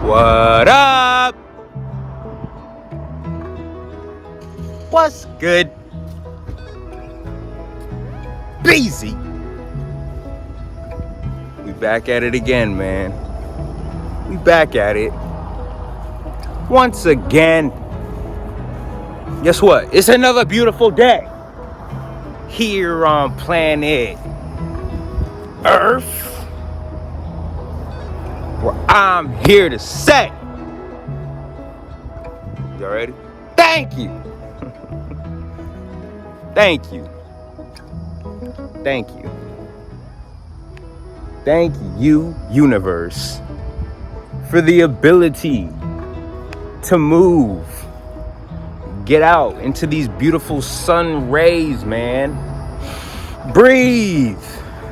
What up? What's good? Busy. We back at it again, man. We back at it. Once again. Guess what? It's another beautiful day here on planet Earth. Where I'm here to say, y'all ready? Thank you. Thank you. Thank you. Thank you, universe, for the ability to move, get out into these beautiful sun rays, man. Breathe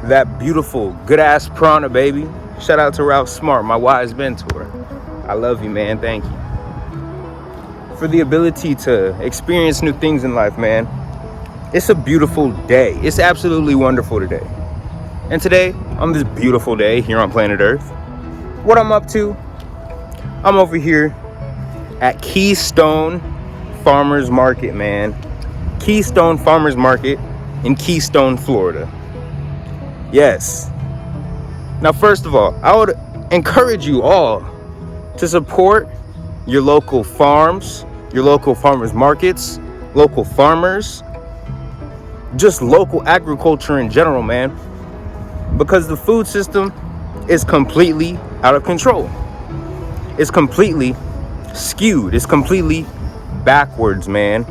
that beautiful, good-ass prana, baby. Shout out to Ralph Smart, my wise mentor. I love you, man. Thank you. For the ability to experience new things in life, man. It's a beautiful day. It's absolutely wonderful today. And today, on this beautiful day here on planet Earth, what I'm up to, I'm over here at Keystone Farmers Market, man. Keystone Farmers Market in Keystone, Florida. Yes. Now, first of all, I would encourage you all to support your local farms, your local farmers markets, local farmers, just local agriculture in general, man. Because the food system is completely out of control. It's completely skewed. It's completely backwards, man.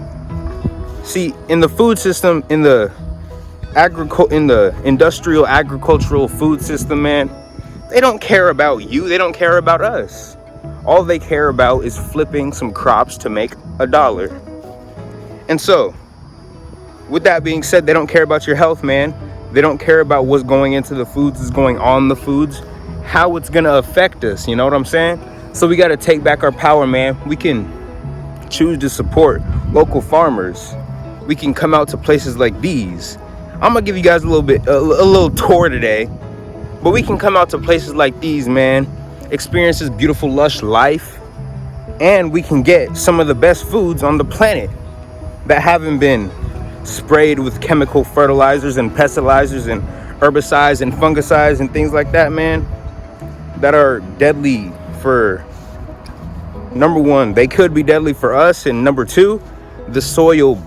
See, in the food system, in the industrial agricultural food system, man, they don't care about you. They don't care about us. All they care about is flipping some crops to make $1. And so, with that being said, they don't care about your health, man. They don't care about what's going into the foods, what's going on the foods, how it's gonna affect us, you know what I'm saying? So we gotta take back our power, man. We can choose to support local farmers. We can come out to places like these. I'm gonna give you guys a little tour today, but we can come out to places like these, man, experience this beautiful, lush life, and we can get some of the best foods on the planet that haven't been sprayed with chemical fertilizers and pesticides and herbicides and fungicides and things like that, man, that are deadly for, number one, they could be deadly for us, and number two, the soil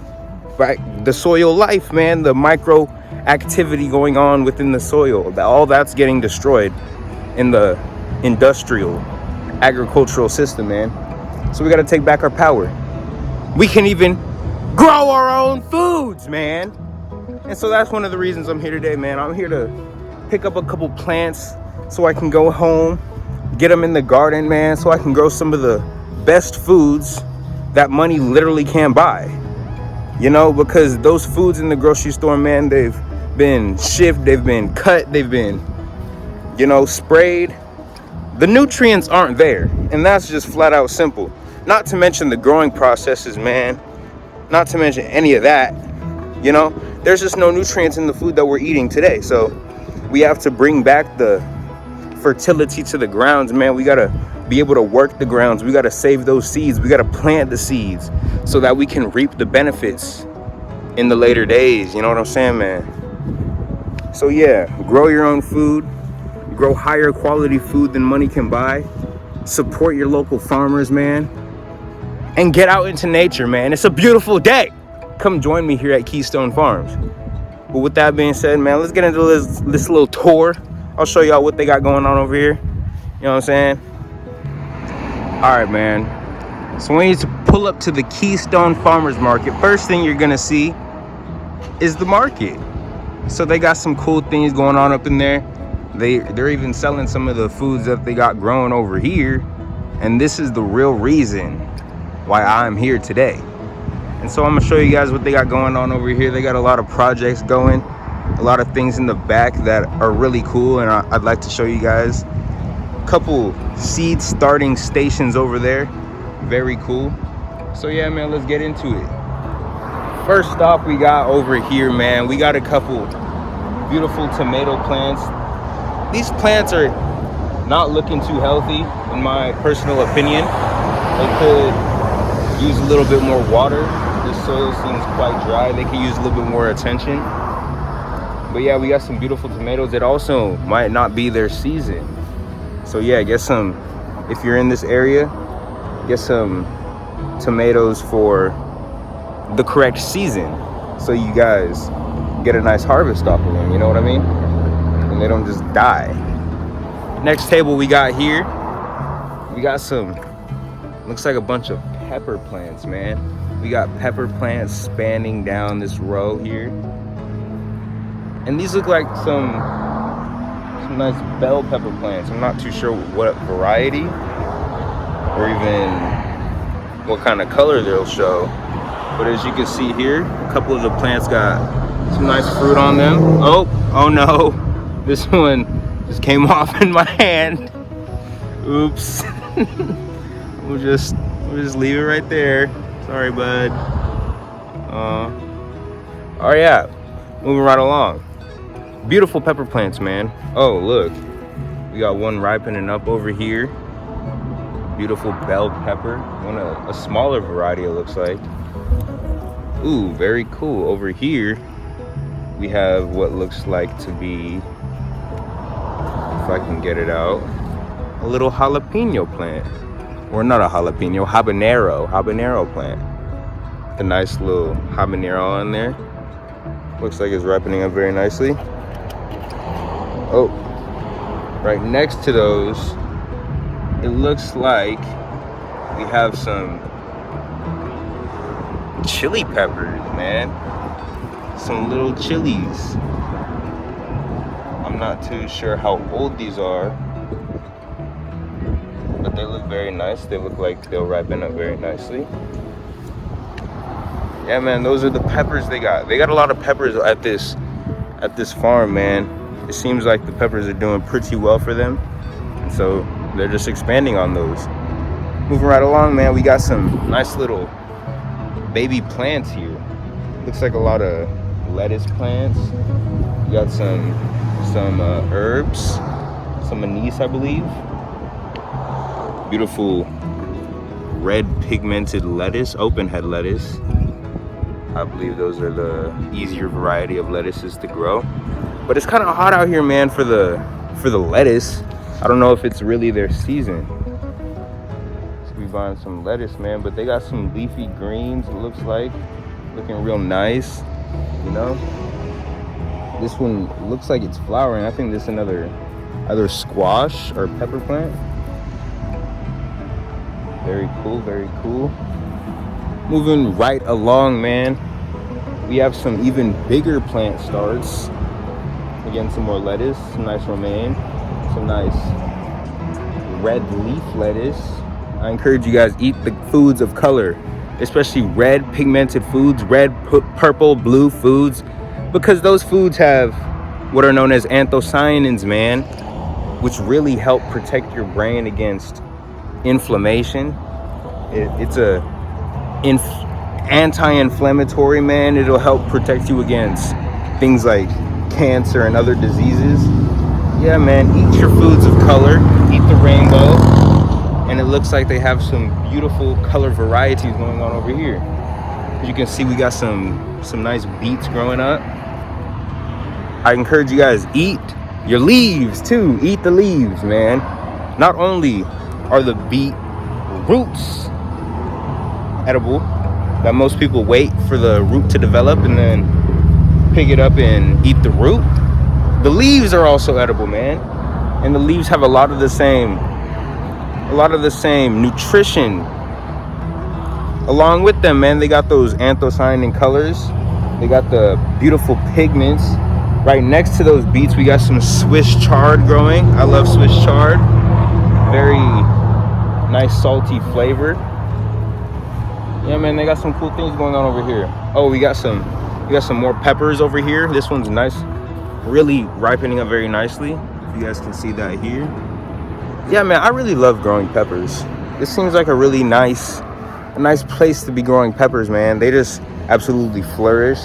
life, man, the micro activity going on within the soil, all that's getting destroyed in the industrial agricultural system, man. So we got to take back our power. We can even grow our own foods, man. And so that's one of the reasons I'm here today, man. I'm here to pick up a couple plants so I can go home, get them in the garden, man, so I can grow some of the best foods that money literally can't buy. You know, because those foods in the grocery store, man, they've been shipped, they've been cut, they've been, you know, sprayed. The nutrients aren't there, and that's just flat out simple. Not to mention the growing processes, man. Not to mention any of that. You know, there's just no nutrients in the food that we're eating today. So we have to bring back the fertility to the grounds, man. We gotta be able to work the grounds. We gotta save those seeds. We gotta plant the seeds so that we can reap the benefits in the later days. You know what I'm saying, man? So yeah, grow your own food, grow higher quality food than money can buy, support your local farmers, man, and get out into nature, man. It's a beautiful day. Come join me here at Keystone Farms. But with that being said, man, let's get into this little tour. I'll show y'all what they got going on over here. You know what I'm saying? All right, man. So when you pull up to the Keystone Farmers Market, first thing you're gonna see is the market. So they got some cool things going on up in there. They're even selling some of the foods that they got growing over here. And this is the real reason why I'm here today. And so I'm gonna show you guys what they got going on over here. They got a lot of projects going, a lot of things in the back that are really cool, and I'd like to show you guys. A couple seed starting stations over there, very cool. So yeah, man, let's get into it. First off, we got over here, man, we got a couple beautiful tomato plants. These plants are not looking too healthy, in my personal opinion. They could use a little bit more water. The soil seems quite dry. They could use a little bit more attention. But yeah, we got some beautiful tomatoes. It also might not be their season. So yeah, get some, if you're in this area, get some tomatoes for the correct season, so you guys get a nice harvest off of them, you know what I mean? And they don't just die. Next table we got here, we got some, looks like a bunch of pepper plants, man. We got pepper plants spanning down this row here. And these look like some nice bell pepper plants. I'm not too sure what variety or even what kind of color they'll show. But as you can see here, a couple of the plants got some nice fruit on them. Oh no, this one just came off in my hand. Oops. we'll just leave it right there. Sorry, bud. Oh yeah, moving right along. Beautiful pepper plants, man. Oh look, we got one ripening up over here. Beautiful bell pepper, a smaller variety it looks like. Ooh, very cool. Over here we have what looks like to be, if I can get it out, a little jalapeno plant. Or not a jalapeno, habanero plant. A nice little habanero on there. Looks like it's ripening up very nicely. Oh, right next to those, it looks like we have some chili peppers, man. Some little chilies. I'm not too sure how old these are, but they look very nice. They look like they'll ripen up very nicely. Yeah, man, those are the peppers they got. They got a lot of peppers at this farm, man. It seems like the peppers are doing pretty well for them, and so they're just expanding on those. Moving right along, man, we got some nice little baby plants here. Looks like a lot of lettuce plants. We got some herbs, some anise, I believe. Beautiful red pigmented lettuce, open head lettuce. I believe those are the easier variety of lettuces to grow. But it's kind of hot out here, man, for the lettuce. I don't know if it's really their season. So we buying some lettuce, man, but they got some leafy greens, it looks like. Looking real nice, you know? This one looks like it's flowering. I think this is another either squash or pepper plant. Very cool, very cool. Moving right along, man, we have some even bigger plant starts. Again, some more lettuce, some nice romaine, some nice red leaf lettuce. I encourage you guys, eat the foods of color, especially red pigmented foods, red, purple, blue foods, because those foods have what are known as anthocyanins, man, which really help protect your brain against inflammation. It's a anti-inflammatory, man. It'll help protect you against things like cancer and other diseases. Yeah, man, eat your foods of color, eat the rainbow. And it looks like they have some beautiful color varieties going on over here. As you can see, we got some nice beets growing up. I encourage you guys, eat your leaves too. Eat the leaves, man. Not only are the beet roots edible, that most people wait for the root to develop and then pick it up and eat the root. The leaves are also edible, man. And the leaves have a lot of the same nutrition along with them, man. They got those anthocyanin colors. They got the beautiful pigments. Right next to those beets, we got some Swiss chard growing. I love Swiss chard. Very nice salty flavor. Yeah, man, they got some cool things going on over here. Oh, we got some more peppers over here. This one's nice, really ripening up very nicely. If you guys can see that here. Yeah, man, I really love growing peppers. This seems like a really nice place to be growing peppers, man. They just absolutely flourish.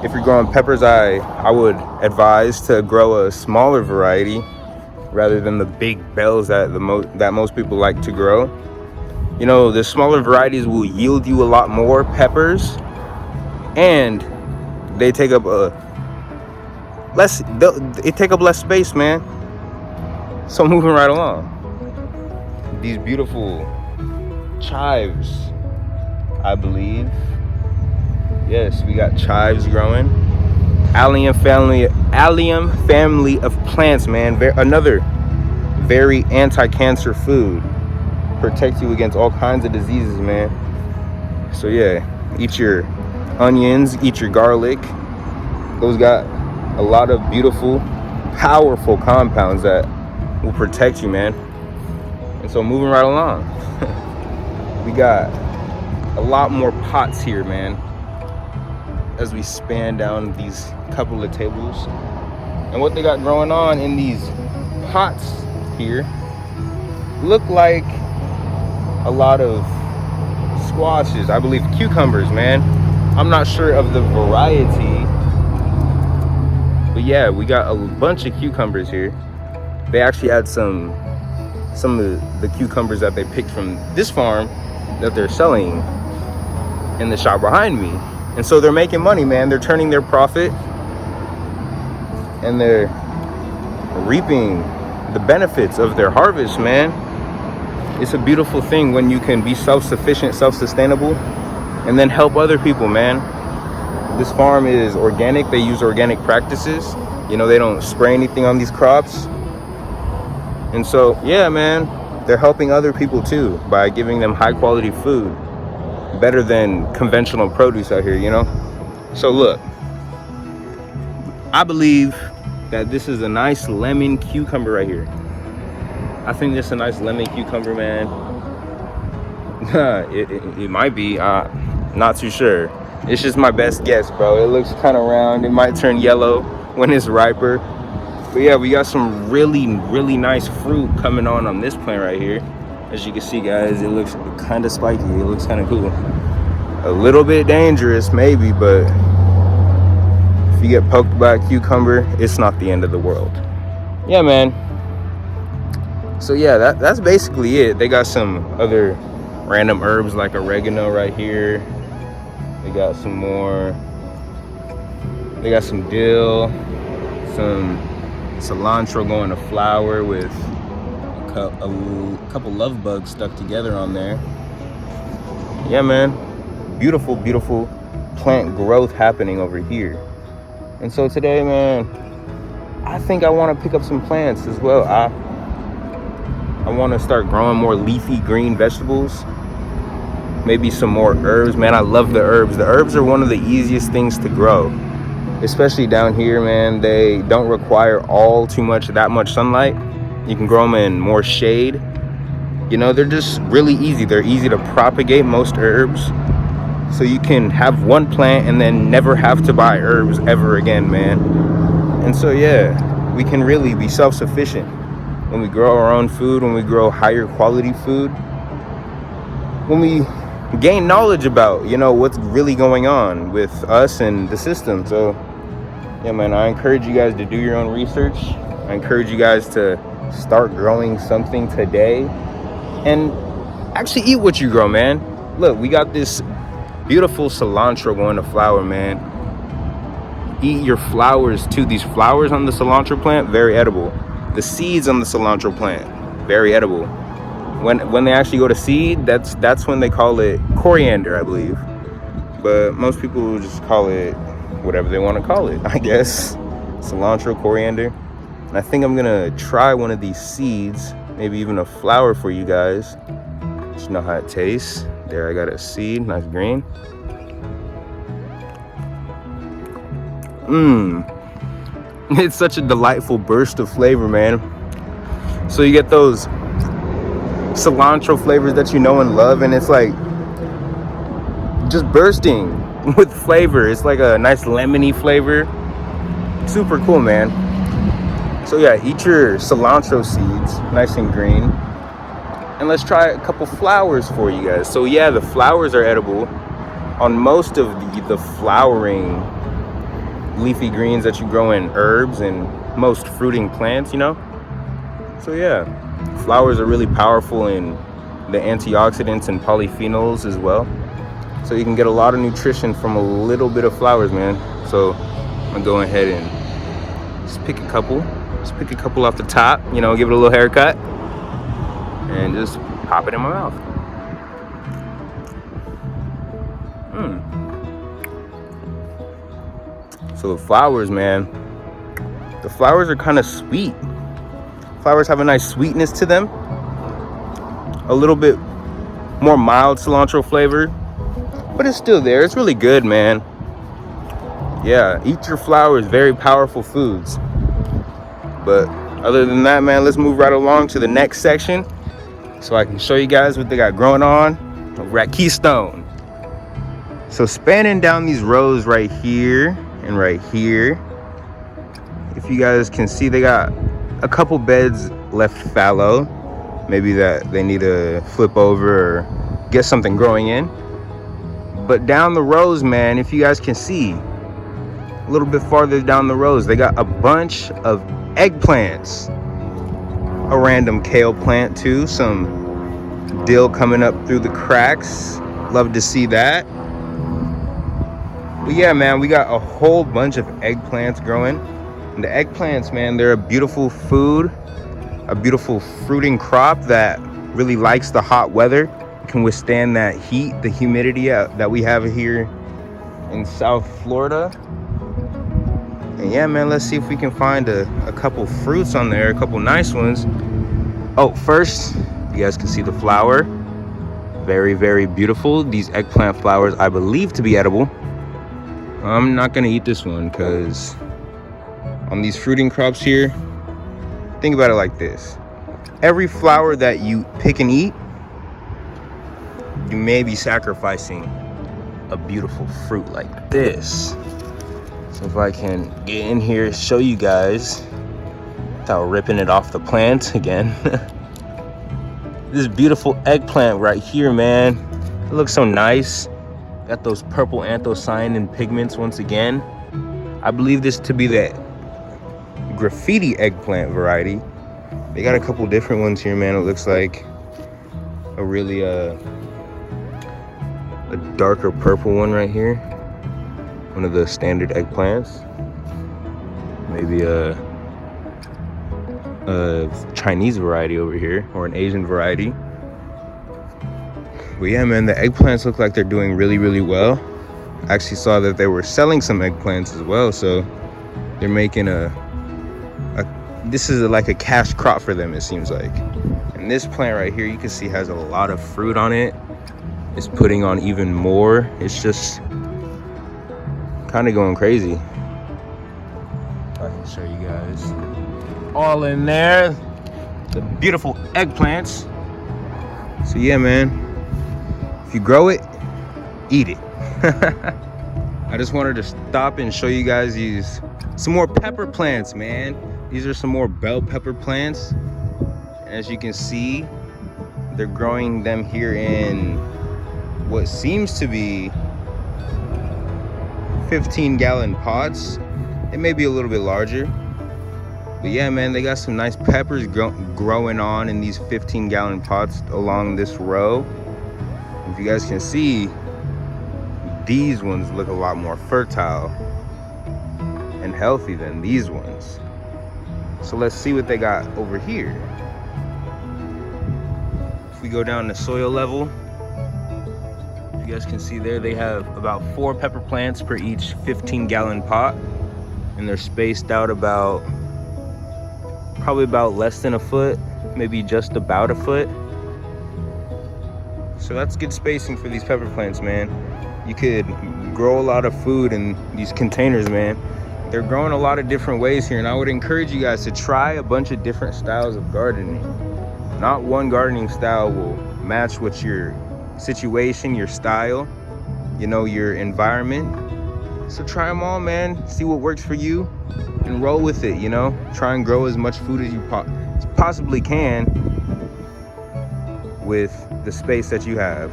If you're growing peppers, I would advise to grow a smaller variety rather than the big bells that most people like to grow. You know, the smaller varieties will yield you a lot more peppers, and they take up less space, man. So moving right along, these beautiful chives, I believe. Yes, we got chives growing. Allium family of plants, man. Another very anti-cancer food. Protects you against all kinds of diseases, man. So yeah, eat your onions, eat your garlic. Those got a lot of beautiful, powerful compounds that will protect you, man. And so moving right along, we got a lot more pots here, man, as we span down these couple of tables. And what they got growing on in these pots here look like a lot of squashes, I believe cucumbers, man. I'm not sure of the variety, but yeah, we got a bunch of cucumbers here. They actually had some of the cucumbers that they picked from this farm that they're selling in the shop behind me. And so they're making money, man. They're turning their profit and they're reaping the benefits of their harvest, man. It's a beautiful thing when you can be self-sufficient, self-sustainable, and then help other people, man. This farm is organic. They use organic practices. You know, they don't spray anything on these crops. And so, yeah, man, they're helping other people too by giving them high quality food, better than conventional produce out here, you know? So look, I believe that this is a nice lemon cucumber right here. I think this is a nice lemon cucumber, man. it might be, not too sure. It's just my best guess, bro. It looks kind of round. It might turn yellow when it's riper. But yeah, we got some really, really nice fruit coming on this plant right here. As you can see, guys, it looks kind of spiky. It looks kind of cool. A little bit dangerous, maybe, but if you get poked by a cucumber, it's not the end of the world. Yeah, man. So yeah, that's basically it. They got some other random herbs like oregano right here. They got some more. They got some dill, some cilantro going to flower with a couple love bugs stuck together on there. Yeah, man. Beautiful, beautiful plant growth happening over here. And so today, man, I think I want to pick up some plants as well. I want to start growing more leafy green vegetables. Maybe some more herbs, man. I love the herbs. The herbs are one of the easiest things to grow, especially down here, man. They don't require that much sunlight. You can grow them in more shade. You know, they're just really easy. They're easy to propagate, most herbs. So you can have one plant and then never have to buy herbs ever again, man. And so, yeah, we can really be self-sufficient when we grow our own food, when we grow higher quality food, when we gain knowledge about, you know, what's really going on with us and the system. So, yeah, man, I encourage you guys to do your own research. I encourage you guys to start growing something today and actually eat what you grow, man. Look, we got this beautiful cilantro going to flower, man. Eat your flowers too. These flowers on the cilantro plant, very edible. The seeds on the cilantro plant, very edible. When they actually go to seed, that's when they call it coriander, I believe. But most people just call it whatever they want to call it, I guess. Cilantro, coriander. And I think I'm gonna try one of these seeds, maybe even a flower for you guys. Just know how it tastes. There, I got a seed, nice green. It's such a delightful burst of flavor, man. So you get those cilantro flavors that you know and love, and it's like just bursting with flavor. It's like a nice lemony flavor. Super cool, man. So yeah, eat your cilantro seeds, nice and green. And let's try a couple flowers for you guys. So yeah, the flowers are edible. On most of the flowering leafy greens that you grow in herbs and most fruiting plants, you know, So yeah, flowers are really powerful in the antioxidants and polyphenols as well. So you can get a lot of nutrition from a little bit of flowers, man. So I'm gonna go ahead and just pick a couple. Just pick a couple off the top, you know, give it a little haircut, and just pop it in my mouth. So the flowers, man, the flowers are kind of sweet. Flowers have a nice sweetness to them. A little bit more mild cilantro flavor, but it's still there. It's really good, man. Yeah, eat your flowers, very powerful foods. But other than that, man, let's move right along to the next section so I can show you guys what they got growing on over at Keystone. So spanning down these rows right here and right here, if you guys can see, they got a couple beds left fallow. Maybe that they need to flip over or get something growing in. But down the rows, man, if you guys can see, a little bit farther down the rows, they got a bunch of eggplants. A random kale plant too, some dill coming up through the cracks. Love to see that. But yeah, man, we got a whole bunch of eggplants growing. And the eggplants, man, they're a beautiful food, a beautiful fruiting crop that really likes the hot weather, can withstand that heat, the humidity that we have here in South Florida. And yeah, man, let's see if we can find a couple fruits on there, a couple nice ones. Oh, first, you guys can see the flower. Very, very beautiful. These eggplant flowers, I believe, to be edible. I'm not gonna eat this one because on these fruiting crops here, think about it like this. Every flower that you pick and eat, you may be sacrificing a beautiful fruit like this. So if I can get in here, show you guys without ripping it off the plant again. This beautiful eggplant right here, man. It looks so nice. Got those purple anthocyanin pigments once again. I believe this to be the graffiti eggplant variety. They got a couple different ones here, man. It looks like a really a darker purple one right here. One of the standard eggplants. Maybe a Chinese variety over here, or an Asian variety. But yeah, man, the eggplants look like they're doing really, really well. I actually saw that they were selling some eggplants as well, so they're making this is like a cash crop for them, it seems like. And this plant right here, you can see has a lot of fruit on it. It's putting on even more. It's just kind of going crazy. I can show you guys all in there, the beautiful eggplants. So yeah, man, if you grow it, eat it. I just wanted to stop and show you guys some more pepper plants, man. These are some more bell pepper plants. As you can see, they're growing them here in what seems to be 15-gallon pots. It may be a little bit larger. But yeah, man, they got some nice peppers growing on in these 15-gallon pots along this row. If you guys can see, these ones look a lot more fertile and healthy than these ones. So let's see what they got over here. If we go down to soil level, you guys can see there they have about 4 pepper plants per each 15-gallon pot, and they're spaced out probably about less than a foot, maybe just about a foot. So that's good spacing for these pepper plants, man. You could grow a lot of food in these containers, man. They're growing a lot of different ways here, and I would encourage you guys to try a bunch of different styles of gardening. Not one gardening style will match with your situation, your style, you know, your environment. So try them all, man. See what works for you and roll with it, you know. Try and grow as much food as you possibly can with the space that you have.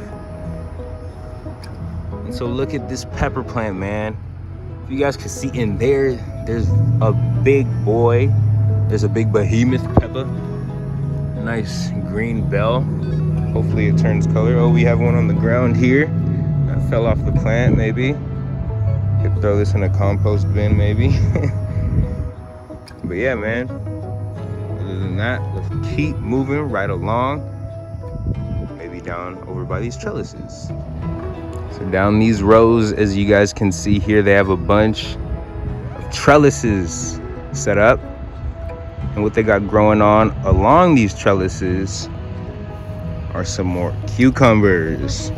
And so look at this pepper plant, man. If you guys can see in there, there's a big boy. There's a big behemoth pepper. Nice green bell. Hopefully it turns color. Oh, we have one on the ground here that fell off the plant. Maybe could throw this in a compost bin, maybe. But yeah, man, other than that, let's keep moving right along. Maybe down over by these trellises. So down these rows, as you guys can see here, they have a bunch of trellises set up. And what they got growing on along these trellises are some more cucumbers.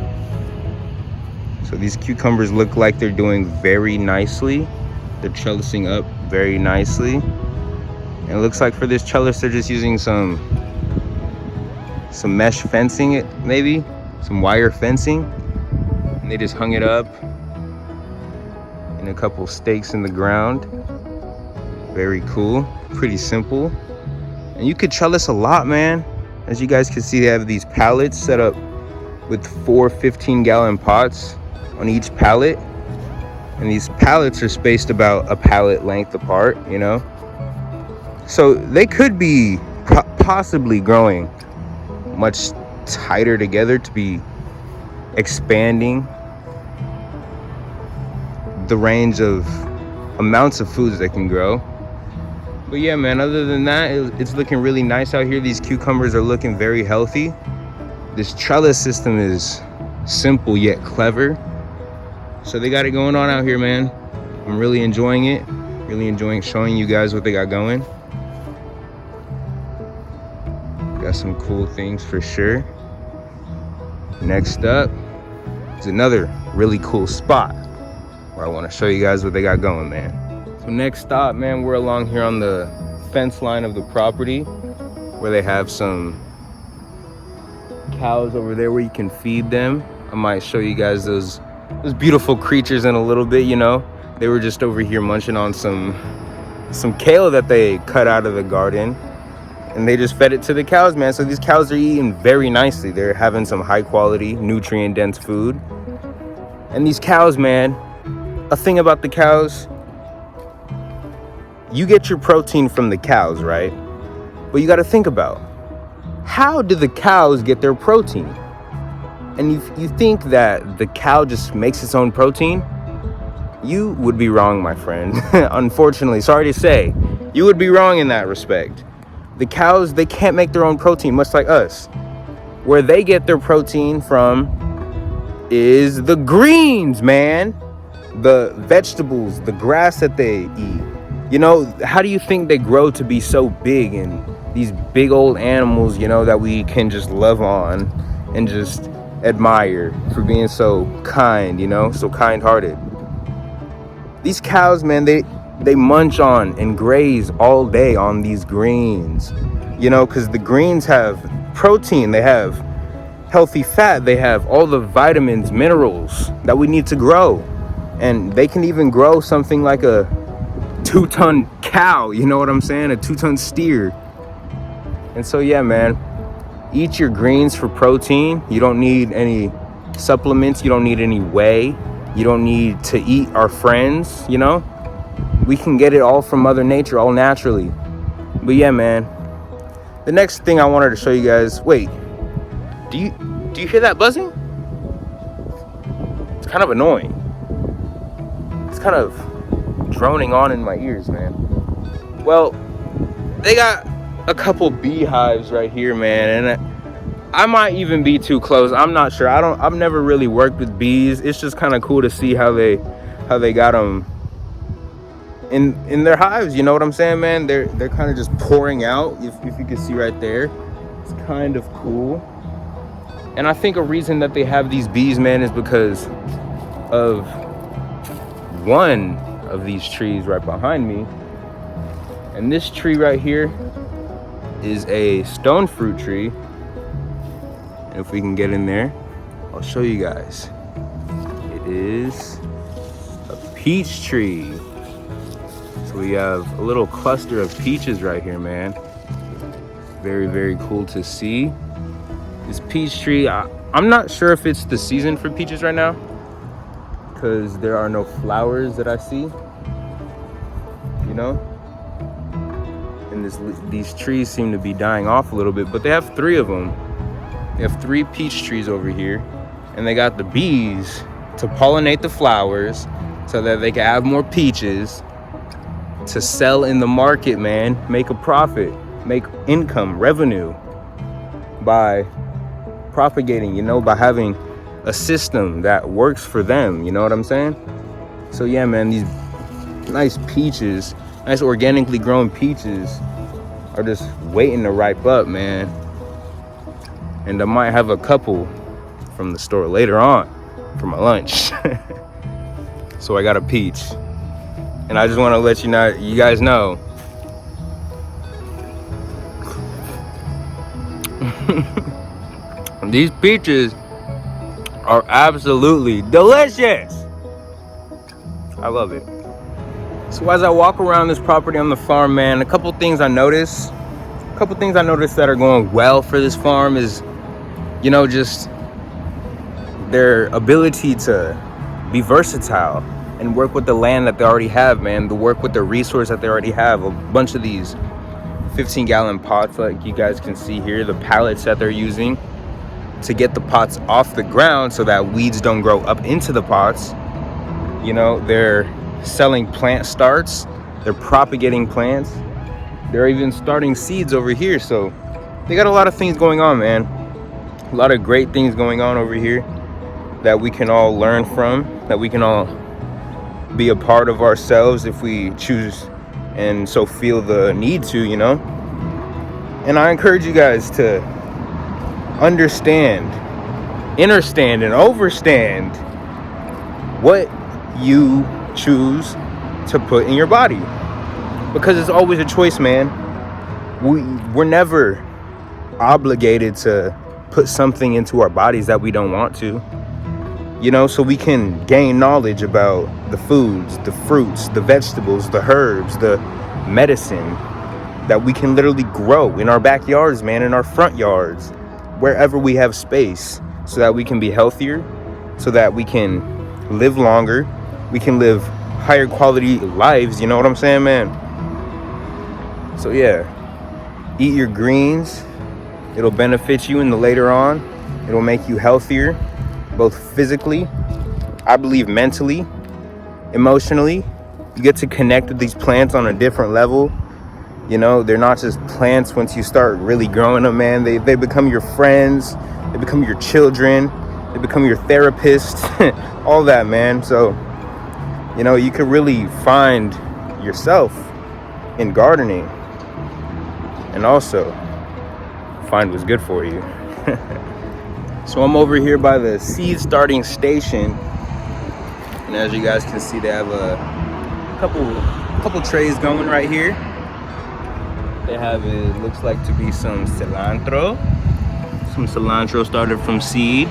So these cucumbers look like they're doing very nicely. They're trellising up very nicely. And it looks like for this trellis, they're just using some mesh fencing, maybe some wire fencing. And they just hung it up in a couple stakes in the ground. Very cool, pretty simple. And you could trellis a lot, man. As you guys can see, they have these pallets set up with 4 15-gallon pots on each pallet. And these pallets are spaced about a pallet length apart, you know? So they could be possibly growing much tighter together to be expanding the range of amounts of foods they can grow. But yeah, man, other than that, it's looking really nice out here. These cucumbers are looking very healthy. This trellis system is simple yet clever. So they got it going on out here, man. I'm really enjoying it. Really enjoying showing you guys what they got going. Got some cool things for sure. Next up is another really cool spot where I want to show you guys what they got going, man. So next stop, man, we're along here on the fence line of the property where they have some cows over there where you can feed them. I might show you guys those beautiful creatures in a little bit, you know. They were just over here munching on some kale that they cut out of the garden, and they just fed it to the cows, man. So these cows are eating very nicely. They're having some high quality, nutrient dense food. And these cows, man, a thing about the cows, you get your protein from the cows, right? But you got to think about, how do the cows get their protein? And you think that the cow just makes its own protein? You would be wrong, my friend. Unfortunately, sorry to say, you would be wrong in that respect. The cows, they can't make their own protein, much like us. Where they get their protein from is the greens, man. The vegetables, the grass that they eat. You know, how do you think they grow to be so big and these big old animals, you know, that we can just love on and just admire for being so kind, you know, so kind-hearted? These cows, man, they munch on and graze all day on these greens, you know, because the greens have protein, they have healthy fat, they have all the vitamins, minerals that we need to grow. And they can even grow something like a 2-ton cow, you know what I'm saying? A 2-ton steer. And so, yeah, man, eat your greens for protein. You don't need any supplements. You don't need any whey. You don't need to eat our friends, you know? We can get it all from Mother Nature, all naturally. But yeah, man, the next thing I wanted to show you guys, wait, do you hear that buzzing? It's kind of annoying. It's kind of droning on in my ears, man. Well, they got a couple beehives right here, man, and I might even be too close. I'm not sure. I've never really worked with bees. It's just kind of cool to see how they got them in their hives, you know what I'm saying, man? They're kind of just pouring out, if you can see right there. It's kind of cool. And I think a reason that they have these bees, man, is because of one of these trees right behind me. And this tree right here is a stone fruit tree. And if we can get in there, I'll show you guys. It is a peach tree. So we have a little cluster of peaches right here, man. Very, very cool to see. This peach tree, I'm not sure if it's the season for peaches right now, because there are no flowers that I see, you know, in these trees seem to be dying off a little bit, but they have 3 of them. They have 3 peach trees over here, and they got the bees to pollinate the flowers so that they can have more peaches to sell in the market, man. Make a profit, make income, revenue by propagating, you know, by having a system that works for them, you know what I'm saying? So yeah, man, these nice peaches, nice organically grown peaches are just waiting to ripe up, man. And I might have a couple from the store later on for my lunch. So I got a peach, and I just want to let you guys know these peaches are absolutely delicious. I love it. So as I walk around this property on the farm, man, a couple things I notice that are going well for this farm is, you know, just their ability to be versatile and work with the land that they already have, man, to work with the resource that they already have. A bunch of these 15-gallon pots, like you guys can see here, the pallets that they're using to get the pots off the ground so that weeds don't grow up into the pots. You know, they're selling plant starts, they're propagating plants, they're even starting seeds over here. So they got a lot of things going on, man. A lot of great things going on over here that we can all learn from, that we can all be a part of ourselves if we choose and so feel the need to, you know. And I encourage you guys to understand, understand, and overstand what you choose to put in your body, because it's always a choice, man. We're never obligated to put something into our bodies that we don't want to, you know. So we can gain knowledge about the foods, the fruits, the vegetables, the herbs, the medicine that we can literally grow in our backyards, man, in our front yards, wherever we have space, so that we can be healthier, so that we can live longer, we can live higher quality lives, you know what I'm saying, man? So yeah, eat your greens. It'll benefit you in the later on. It'll make you healthier, both physically, I believe mentally, emotionally. You get to connect with these plants on a different level. You know, they're not just plants. Once you start really growing them, man, they become your friends, they become your children, they become your therapist, all that, man. So, you know, you could really find yourself in gardening and also find what's good for you. So I'm over here by the seed starting station, and as you guys can see, they have a couple trays going right here. They have, it looks like to be some cilantro started from seed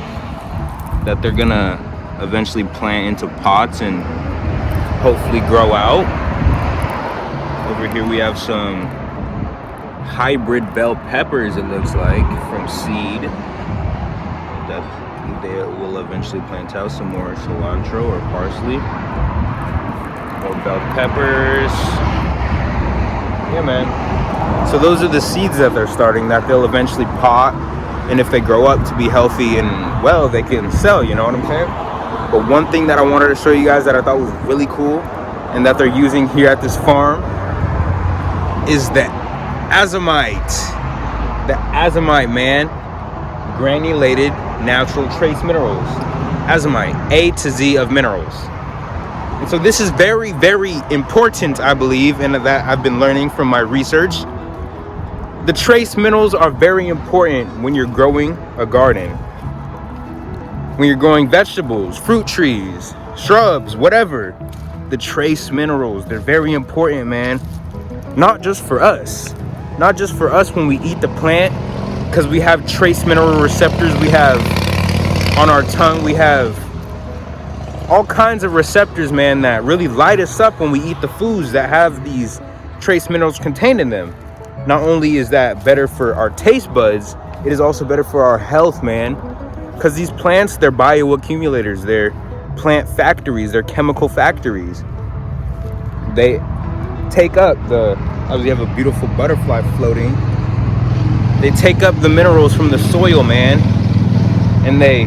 that they're gonna eventually plant into pots and hopefully grow out. Over here we have some hybrid bell peppers, it looks like, from seed that they will eventually plant out. Some more cilantro or parsley, more bell peppers. Yeah, man. So those are the seeds that they're starting, that they'll eventually pot, and if they grow up to be healthy and well, they can sell, you know what I'm saying? But one thing that I wanted to show you guys that I thought was really cool and that they're using here at this farm is the azomite. The azomite, man. Granulated natural trace minerals. Azomite, A to Z of minerals. And so this is very, very important, I believe, and that I've been learning from my research. The trace minerals are very important when you're growing a garden. When you're growing vegetables, fruit trees, shrubs, whatever. The trace minerals, they're very important, man. Not just for us. Not just for us when we eat the plant, because we have trace mineral receptors we have on our tongue. We have all kinds of receptors, man, that really light us up when we eat the foods that have these trace minerals contained in them. Not only is that better for our taste buds, it is also better for our health, man. Because these plants, they're bioaccumulators, they're plant factories, they're chemical factories. They take up the Obviously, you have a beautiful butterfly floating. They take up the minerals from the soil, man, and they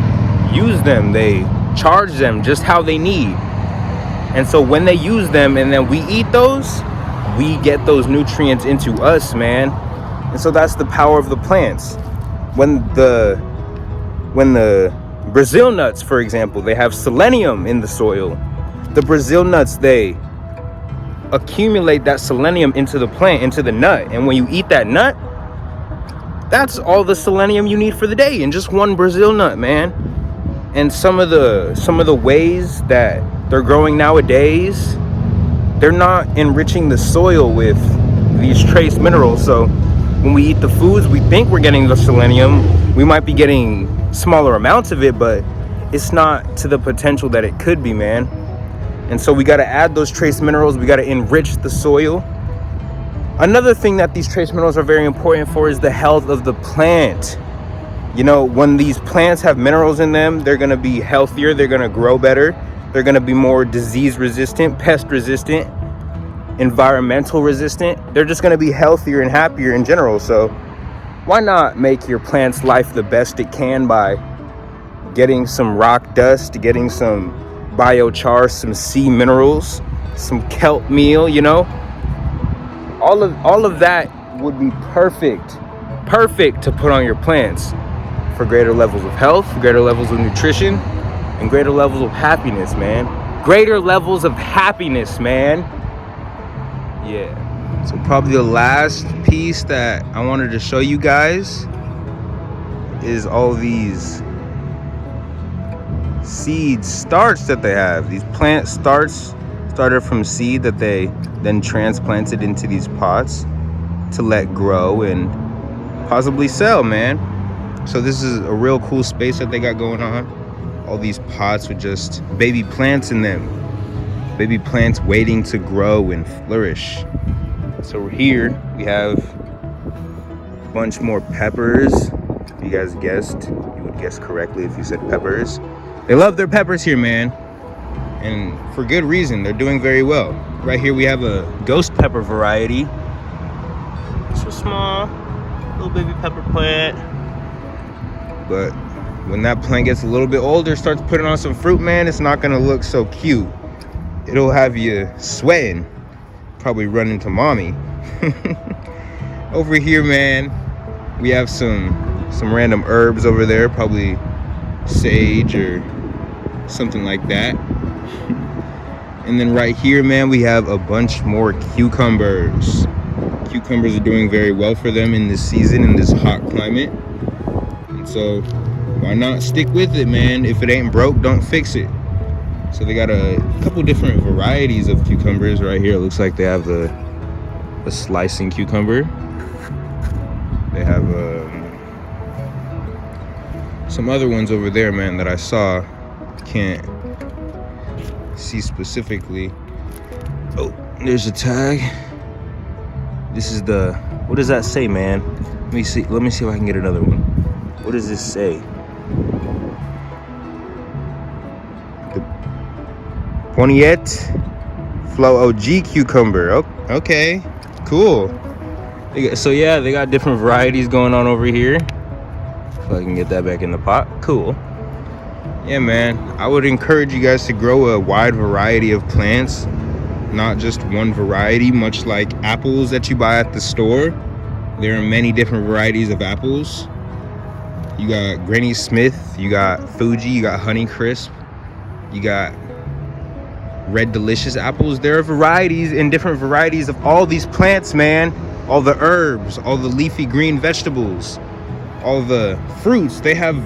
use them. They charge them just how they need. And so when they use them and then we eat those, we get those nutrients into us, man. And so that's the power of the plants. When the Brazil nuts, for example, they have selenium in the soil. The Brazil nuts, they accumulate that selenium into the plant, into the nut. And when you eat that nut, that's all the selenium you need for the day in just one Brazil nut, man. And some of the ways that they're growing nowadays, they're not enriching the soil with these trace minerals. So when we eat the foods, we think we're getting the selenium. We might be getting smaller amounts of it, but it's not to the potential that it could be, man. And so we got to add those trace minerals. We got to enrich the soil. Another thing that these trace minerals are very important for is the health of the plant. You know, when these plants have minerals in them, they're going to be healthier. They're going to grow better. They're going to be more disease resistant, pest resistant, environmental resistant. They're just going to be healthier and happier in general. So why not make your plant's life the best it can by getting some rock dust, getting some biochar, some sea minerals, some kelp meal, you know? All of that would be perfect to put on your plants for greater levels of health, greater levels of nutrition, and greater levels of happiness, man. Greater levels of happiness, man. Yeah. So probably the last piece that I wanted to show you guys is all these seed starts that they have. These plant starts started from seed that they then transplanted into these pots to let grow and possibly sell, man. So this is a real cool space that they got going on. All these pots with just baby plants in them. Baby plants waiting to grow and flourish. So here we have a bunch more peppers. If you guys guessed, you would guess correctly if you said peppers. They love their peppers here, man. And for good reason. They're doing very well. Right here we have a ghost pepper variety. It's a small little baby pepper plant. But when that plant gets a little bit older, starts putting on some fruit, man, it's not gonna look so cute. It'll have you sweating, probably run into mommy. Over here, man, we have some random herbs over there, probably sage or something like that. And then right here, man, we have a bunch more cucumbers. Cucumbers are doing very well for them in this season, in this hot climate. And so why not stick with it, man? If it ain't broke, don't fix it. So they got a couple different varieties of cucumbers right here. It looks like they have a slicing cucumber. They have some other ones over there, man, that I saw. Can't see specifically. Oh, there's a tag. This is the, what does that say, man? Let me see if I can get another one. What does this say? The Poignette Flow OG cucumber. Oh, okay, cool. So yeah, they got different varieties going on over here. If I can get that back in the pot. Cool. Yeah, man, I would encourage you guys to grow a wide variety of plants, not just one variety. Much like apples that you buy at the store, there are many different varieties of apples. You got Granny Smith, you got Fuji, you got Honeycrisp, you got Red Delicious apples. There are varieties and different varieties of all these plants, man. All the herbs, all the leafy green vegetables, all the fruits. They have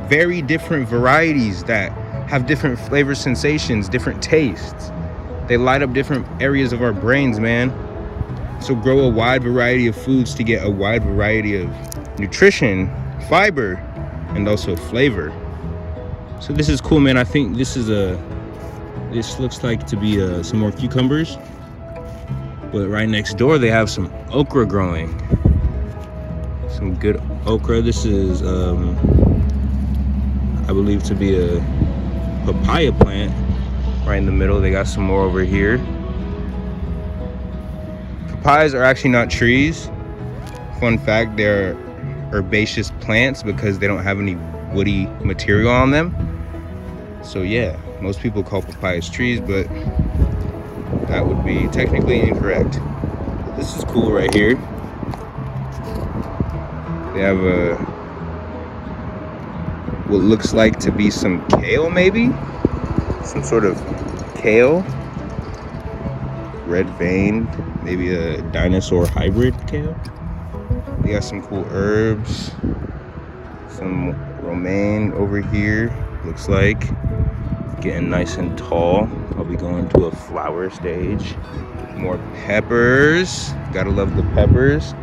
very different varieties that have different flavor sensations, different tastes. They light up different areas of our brains, man. So grow a wide variety of foods to get a wide variety of nutrition, fiber, and also flavor. So this is cool, man. I think this looks like to be some more cucumbers. But right next door, they have some okra growing. Some good okra. This is, I believe, to be a papaya plant. Right in the middle, they got some more over here. papayas are actually not trees. Fun fact, they're herbaceous plants because they don't have any woody material on them. So yeah, most people call papayas trees, but that would be technically incorrect. This is cool right here. They have what looks like to be some kale, maybe? Some sort of kale. Red vein, maybe a dinosaur hybrid kale. They got some cool herbs. Some romaine over here, looks like. Getting nice and tall. Probably going to a flower stage. More peppers. Gotta love the peppers.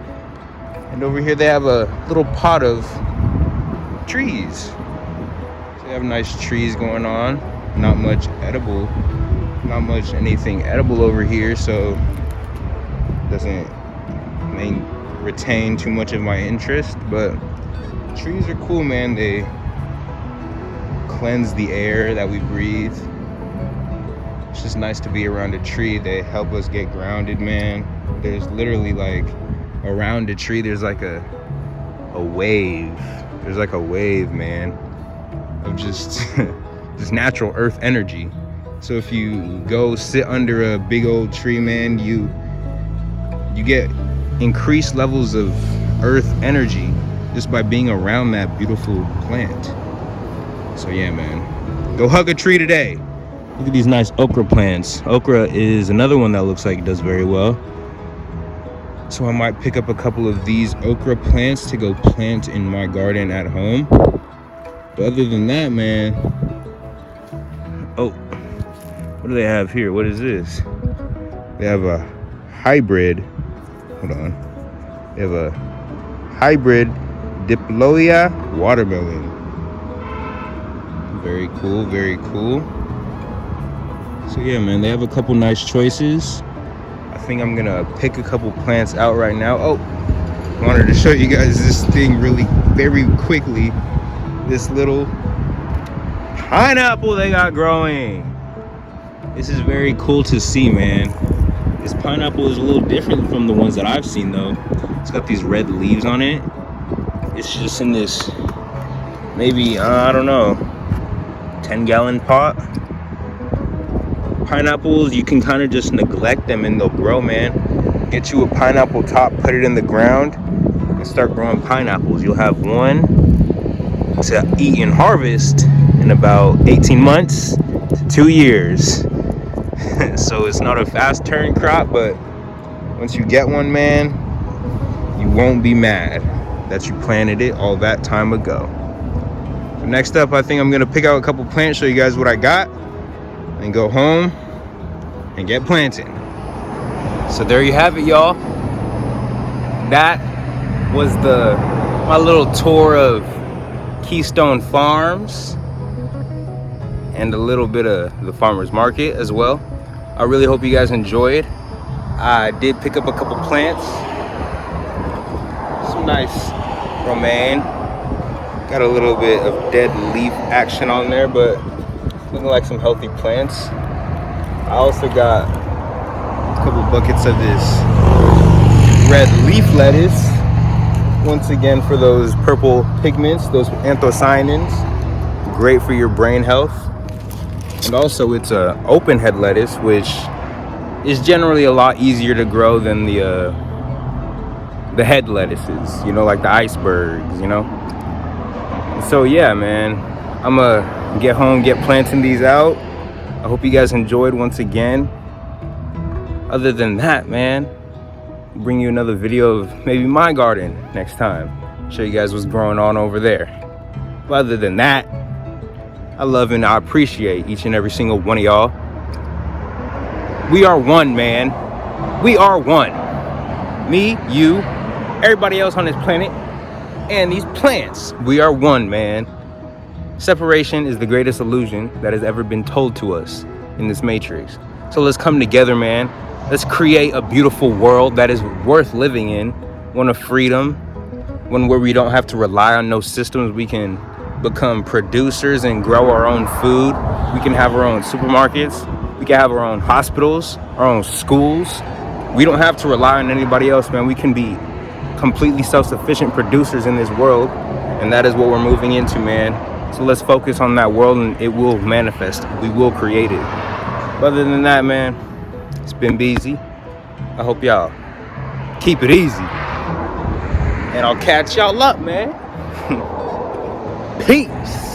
And over here they have a little pot of trees. So they have nice trees going on. Not much anything edible over here, so doesn't retain too much of my interest. But trees are cool, man. They cleanse the air that we breathe. It's just nice to be around a tree. They help us get grounded, man. There's literally like around a tree there's like a wave. There's like a wave, man, of just this natural earth energy. So if you go sit under a big old tree, man, you get increased levels of earth energy just by being around that beautiful plant. So yeah, man, go hug a tree today. Look at these nice okra plants. Okra is another one that looks like it does very well. So I might pick up a couple of these okra plants to go plant in my garden at home. But other than that, man, oh, what do they have here? What is this? They have a hybrid, hold on. They have a hybrid Diploia Watermelon. Very cool, very cool. So yeah, man, they have a couple nice choices. I think I'm gonna pick a couple plants out right now. Oh, wanted to show you guys this thing really very quickly. This little pineapple they got growing. This is very cool to see, man. This pineapple is a little different from the ones that I've seen though. It's got these red leaves on it. It's just in this, maybe, I don't know, 10-gallon pot. Pineapples, you can kind of just neglect them and they'll grow, man. Get you a pineapple top, put it in the ground, and start growing pineapples. You'll have one to eat and harvest in about 18 months to 2 years. So it's not a fast turn crop, but once you get one, man, you won't be mad that you planted it all that time ago. So next up, I think I'm gonna pick out a couple plants, show you guys what I got, and go home and get planting. So there you have it, y'all. That was my little tour of Keystone Farms and a little bit of the farmers market as well. I really hope you guys enjoyed. I did pick up a couple plants. Some nice romaine. Got a little bit of dead leaf action on there, but looking like some healthy plants. I also got a couple buckets of this red leaf lettuce. Once again, for those purple pigments, those anthocyanins. Great for your brain health. And also it's a open head lettuce, which is generally a lot easier to grow than the head lettuces, you know, like the icebergs, you know. So yeah, man, I'm gonna get home, get planting these out. I hope you guys enjoyed once again. Other than that, man, I'll bring you another video of maybe my garden next time. Show you guys what's growing on over there. But other than that, I love and I appreciate each and every single one of y'all. We are one, man. We are one. Me, you, everybody else on this planet, and these plants. We are one, man. Separation is the greatest illusion that has ever been told to us in this matrix. So let's come together, man. Let's create a beautiful world that is worth living in. One of freedom, one where we don't have to rely on no systems. We can become producers and grow our own food. We can have our own supermarkets. We can have our own hospitals, our own schools, We don't have to rely on anybody else, man. We can be completely self-sufficient producers in this world, and that is what we're moving into, man. So let's focus on that world, and it will manifest. We will create it. Other than that, man, it's been busy. I hope y'all keep it easy, and I'll catch y'all up, man. Peace.